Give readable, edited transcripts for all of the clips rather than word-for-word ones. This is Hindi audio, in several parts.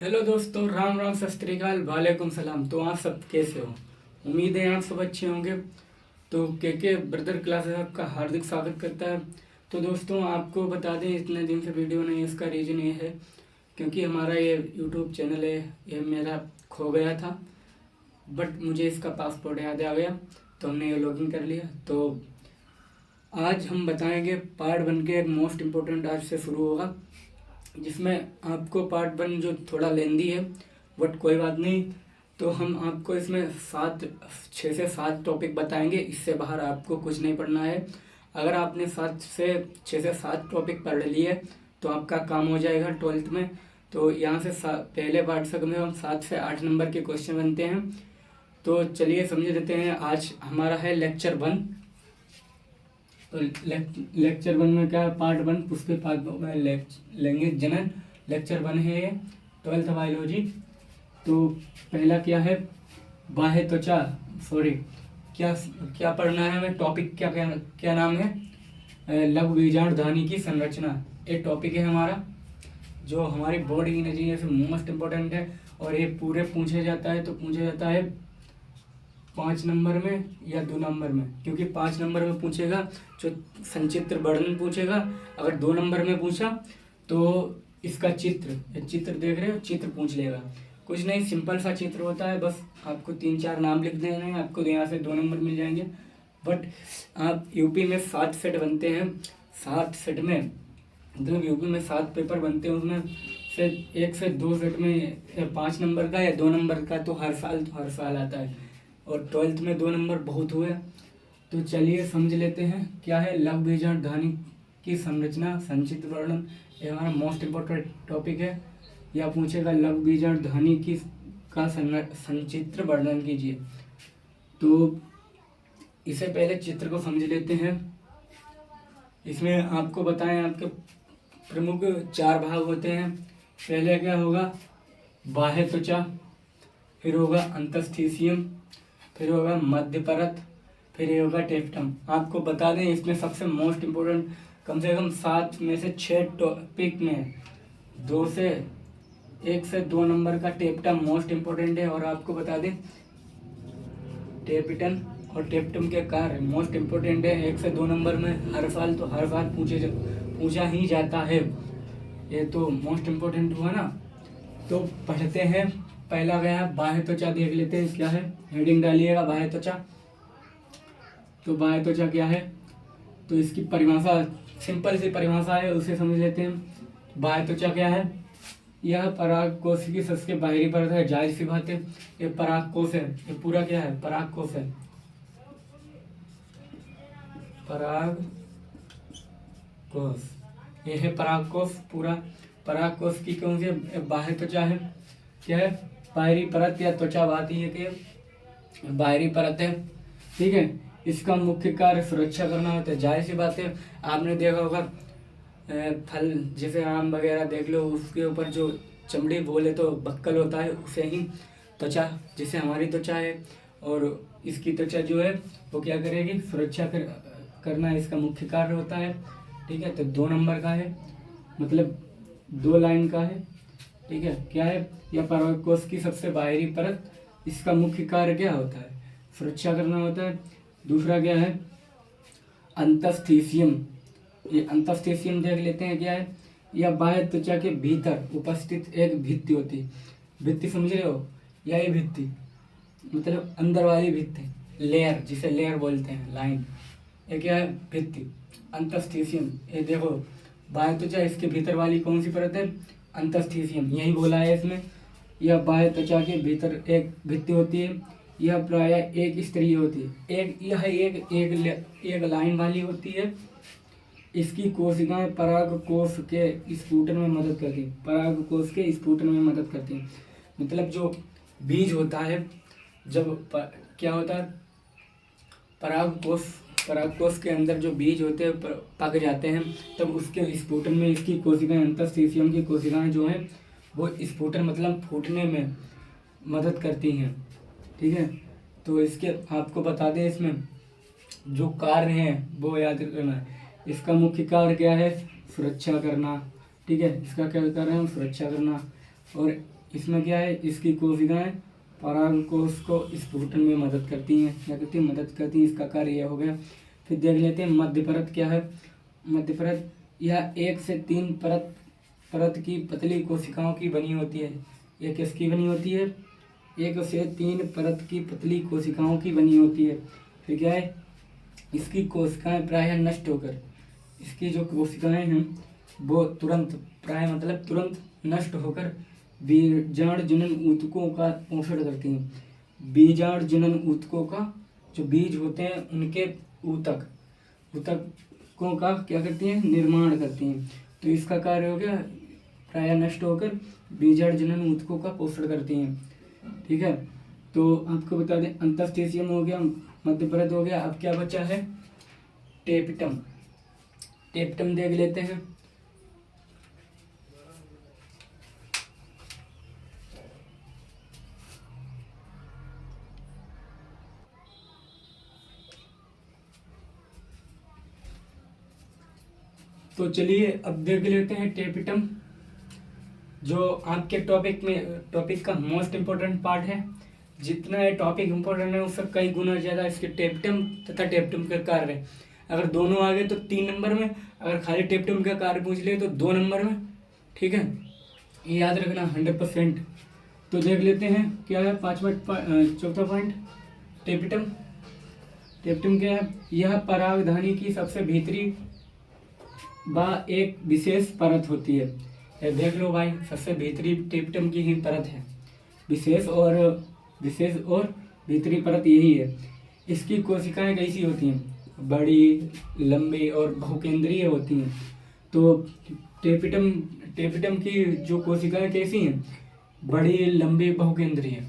हेलो दोस्तों, राम राम सत श्री अकाल, वालेकुम सलाम। तो आप सब कैसे हो? उम्मीद है आप सब अच्छे होंगे। तो के ब्रदर क्लासेस आपका हार्दिक स्वागत करता है। तो दोस्तों, आपको बता दें, इतने दिन से वीडियो नहीं, इसका रीज़न ये है क्योंकि हमारा ये यूट्यूब चैनल है, ये मेरा खो गया था। बट मुझे इसका पासपोर्ट याद आ गया, तो हमने ये लॉगिन कर लिया। तो आज हम बताएंगे पार्ट 1 के मोस्ट इम्पोर्टेंट, आज से शुरू होगा, जिसमें आपको पार्ट 1 जो थोड़ा लेंदी है, बट कोई बात नहीं। तो हम आपको इसमें 6 से 7 टॉपिक बताएंगे, इससे बाहर आपको कुछ नहीं पढ़ना है। अगर आपने 6 से 7 टॉपिक पढ़ लिए तो आपका काम हो जाएगा 12th में। तो यहाँ से पहले पार्ट तक में हम 7 से 8 नंबर के क्वेश्चन बनते हैं। तो चलिए समझ लेते हैं। आज हमारा है लेक्चर 1। तो लेक्चर 1 में क्या है? पार्ट 1 पुष्पे लैंग्वेज जनरल लेक्चर 1 है ये, 12th बायोलॉजी। तो पहला क्या है? बाह्य त्वचा, सॉरी, क्या क्या पढ़ना है हमें? टॉपिक क्या क्या क्या नाम है? लघु बीजांड ध्वनि की संरचना, ये टॉपिक है हमारा, जो हमारी बॉडी की नजरिए से मोस्ट इम्पोर्टेंट है। और ये पूरे पूछे जाता है, तो पूछा जाता है 5 नंबर में या 2 नंबर में, क्योंकि 5 नंबर में पूछेगा जो संचित्र वर्णन पूछेगा। अगर 2 नंबर में पूछा तो इसका चित्र देख रहे हो, चित्र पूछ लेगा। कुछ नहीं, सिंपल सा चित्र होता है, बस आपको 3-4 नाम लिख देने हैं, आपको यहाँ से 2 नंबर मिल जाएंगे। बट आप यूपी में 7 सेट बनते हैं, 7 सेट में मतलब यूपी में 7 पेपर बनते हैं, उसमें से 1 से 2 सेट में 5 नंबर का या 2 नंबर का तो हर साल आता है। और 12th में 2 नंबर बहुत हुए। तो चलिए समझ लेते हैं क्या है लघु बीजांड ध्वनि की संरचना, संचित्र वर्णन। ये हमारा मोस्ट इम्पोर्टेंट टॉपिक है। या पूछेगा लघु बीजांड ध्वनि की का संचित्र वर्णन कीजिए। तो इससे पहले चित्र को समझ लेते हैं। इसमें आपको बताएं, आपके प्रमुख 4 भाग होते हैं। पहले क्या होगा? बाह्य त्वचा, फिर होगा अंतस्थीसियम, फिर होगा मध्य परत, फिर ये होगा टेप्टम। आपको बता दें, इसमें सबसे मोस्ट इम्पोर्टेंट कम से कम 7 में से 6 टॉपिक में 1 से 2 नंबर का टेप्टम मोस्ट इम्पोर्टेंट है। और आपको बता दें, टेपिटन और टेप्टम के कार्य मोस्ट इम्पोर्टेंट है। 1 से 2 नंबर में हर साल पूछा ही जाता है। ये तो मोस्ट इम्पोर्टेंट हुआ ना। तो पढ़ते हैं। पहला गया है बाह्य त्वचा, देख लेते हैं क्या है। हेडिंग डालिएगा बाह्य त्वचा। तो बाह्य त्वचा क्या है? तो इसकी परिभाषा, सिंपल सी परिभाषा है, उसे समझ लेते हैं। बाह्य त्वचा क्या है? यह परागकोश की सबसे बाहरी परत है। जाहिर सी बात है, ये परागकोश है। ये पूरा क्या है? परागकोश है। परागकोश, ये है परागकोश पूरा। परागकोश की कौन सी बाह्य त्वचा है? क्या है? बाहरी परत या त्वचा बात ही है कि बाहरी परत है। ठीक है। इसका मुख्य कार्य सुरक्षा करना होता है। जाहिर सी बात है, आपने देखा होगा फल जैसे आम वगैरह देख लो, उसके ऊपर जो चमड़ी बोले तो बक्कल होता है, उसे ही त्वचा, जैसे हमारी त्वचा है। और इसकी त्वचा जो है वो क्या करेगी? सुरक्षा करना इसका मुख्य कार्य होता है। ठीक है। तो 2 नंबर का है, मतलब 2 लाइन का है। ठीक है। क्या है? यह परागकोश की सबसे बाहरी परत, इसका मुख्य कार्य क्या होता है? सुरक्षा करना होता है। दूसरा क्या है? अंतस्थीसियम। ये अंतस्थीसियम देख लेते हैं क्या है। यह बाह्य त्वचा के भीतर उपस्थित एक भित्ति होती है। भित्ति समझ रहे हो? या ये भित्ति मतलब अंदर वाली भित्ति, लेयर, जिसे लेयर बोलते हैं, लाइन। ये क्या है? भित्ति, अंतस्थीसियम। ये देखो, बाह्य त्वचा, इसके भीतर वाली कौन सी परत है? अंतस्थीसियम। यही बोला है इसमें। यह बाह्य त्वचा के भीतर एक भित्ति होती है। यह प्रायः एक स्तरीय होती है। एक लाइन वाली होती है। इसकी कोशिकाएं परागकोश के स्फुटन में मदद करती हैं। परागकोश के स्फुटन में मदद करती हैं, मतलब जो बीज होता है, जब क्या होता है, परागकोश के अंदर जो बीज होते हैं पक जाते हैं, तब उसके स्फुटन में इसकी कोशिकाएं, अंतस्थीसियम की कोशिकाएं जो हैं वो स्फुटन मतलब फूटने में मदद करती हैं। ठीक है। तो इसके आपको बता दें, इसमें जो कार्य हैं वो याद करना है। इसका मुख्य कार्य क्या है? सुरक्षा करना। ठीक है। इसका क्या कार्य है? सुरक्षा करना। और इसमें क्या है, इसकी कोशिकाएं परागकोश को स्फुटन में मदद करती हैं, क्या करती हैं, मदद करती हैं। इसका कार्य यह हो गया। फिर देख लेते हैं मध्य परत क्या है। मध्य परत यह 1 से 3 परत की पतली कोशिकाओं की बनी होती है। यह किसकी बनी होती है, 1 से 3 परत की पतली कोशिकाओं की बनी होती है। फिर क्या है, इसकी कोशिकाएं प्रायः नष्ट होकर, इसकी जो कोशिकाएं हैं वो तुरंत, प्रायः मतलब तुरंत नष्ट होकर बीजाणु जनन ऊतकों का पोषण करती हैं। बीजाणु जनन ऊतकों का जो बीज होते हैं उनके ऊतकों का क्या करती हैं, निर्माण करती हैं। तो इसका कार्य हो गया, प्रायः नष्ट होकर बीजाणु जनन ऊतकों का पोषण करती हैं। ठीक है, तो आपको बता दें अंतस्थिशियम हो गया, मध्य परत हो गया। अब क्या बचा है, टेपिटम। टेपिटम देख लेते हैं। तो चलिए अब देख लेते हैं टेपिटम, जो आपके टॉपिक का मोस्ट इम्पोर्टेंट पार्ट है। जितना ये टॉपिक इम्पोर्टेंट है उससे कई गुना ज़्यादा इसके टेपिटम तथा टेपिटम के कार्य है। अगर दोनों आ गए तो 3 नंबर में, अगर खाली टेपिटम का कार्य पूछ लिए तो 2 नंबर में। ठीक है, ये याद रखना 100%। तो देख लेते हैं क्या है चौथा पॉइंट, टेपिटम। टेपिटम क्या है, यह परागधानी की सबसे भीतरी व एक विशेष परत होती है। ये देख लो भाई, सबसे भीतरी टेपिटम की ही परत है। विशेष और भीतरी परत यही है। इसकी कोशिकाएं कैसी होती हैं, बड़ी, लंबी और बहुकेंद्रीय होती हैं। तो टेपिटम की जो कोशिकाएं कैसी हैं, बड़ी, लंबी, बहुकेंद्रीय।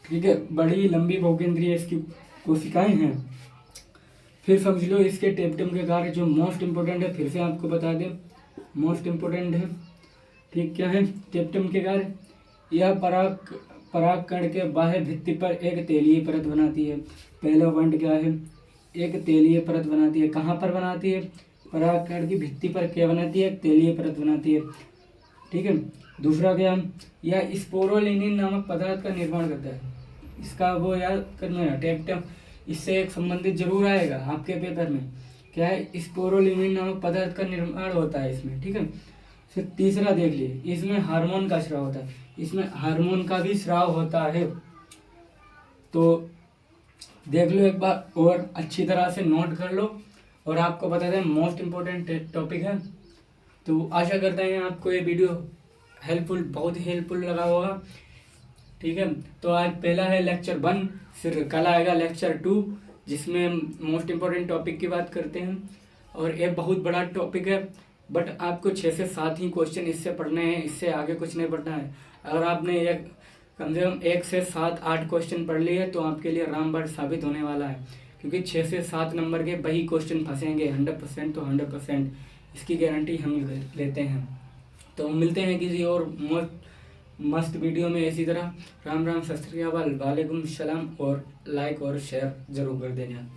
ठीक है, बड़ी, लंबी, बहुकेंद्रीय इसकी कोशिकाएं हैं। फिर समझ लो इसके टेपिटम के कार्य जो मोस्ट इम्पोर्टेंट है, फिर से आपको बता दें, मोस्ट इम्पोर्टेंट है। ठीक, क्या है टेपिटम के कार्य, यह परागकण के बाह्य भित्ति पर एक तेलीय परत बनाती है। पहला पॉइंट क्या है, एक तेलीय परत बनाती है। कहाँ पर बनाती है, परागकण की भित्ति पर क्या बनाती है, एक तेलीय परत बनाती है। ठीक है, दूसरा क्या, यह स्पोरोलिनिन नामक पदार्थ का निर्माण करता है। इसका वो याद करना है, टेपिटम इससे एक संबंधित जरूर आएगा आपके पेपर में। क्या है, स्पोरोलिनिन नामक पदार्थ का निर्माण होता है इसमें। ठीक है, फिर तीसरा देख लिए, इसमें हार्मोन का स्राव होता है। इसमें हार्मोन का भी स्राव होता है। तो देख लो एक बार और अच्छी तरह से नोट कर लो, और आपको बता दें मोस्ट इम्पोर्टेंट टॉपिक है। तो आशा करते हैं आपको ये वीडियो बहुत ही हेल्पफुल लगा होगा। ठीक है, तो आज पहला है लेक्चर 1, फिर कल आएगा लेक्चर 2 जिसमें मोस्ट इम्पोर्टेंट टॉपिक की बात करते हैं। और ये बहुत बड़ा टॉपिक है, बट आपको 6 से 7 ही क्वेश्चन इससे पढ़ने हैं, इससे आगे कुछ नहीं पढ़ना है। अगर आपने एक कम से कम 1 से 7-8 क्वेश्चन पढ़ लिए तो आपके लिए रामबाण साबित होने वाला है, क्योंकि 6 से 7 नंबर के वही क्वेश्चन फंसेंगे 100%। तो 100% इसकी गारंटी हम लेते हैं। तो मिलते हैं किसी और मस्त वीडियो में इसी तरह। राम राम, सत श्री अकाल, वालेकुम सलाम, और लाइक और शेयर जरूर कर देना।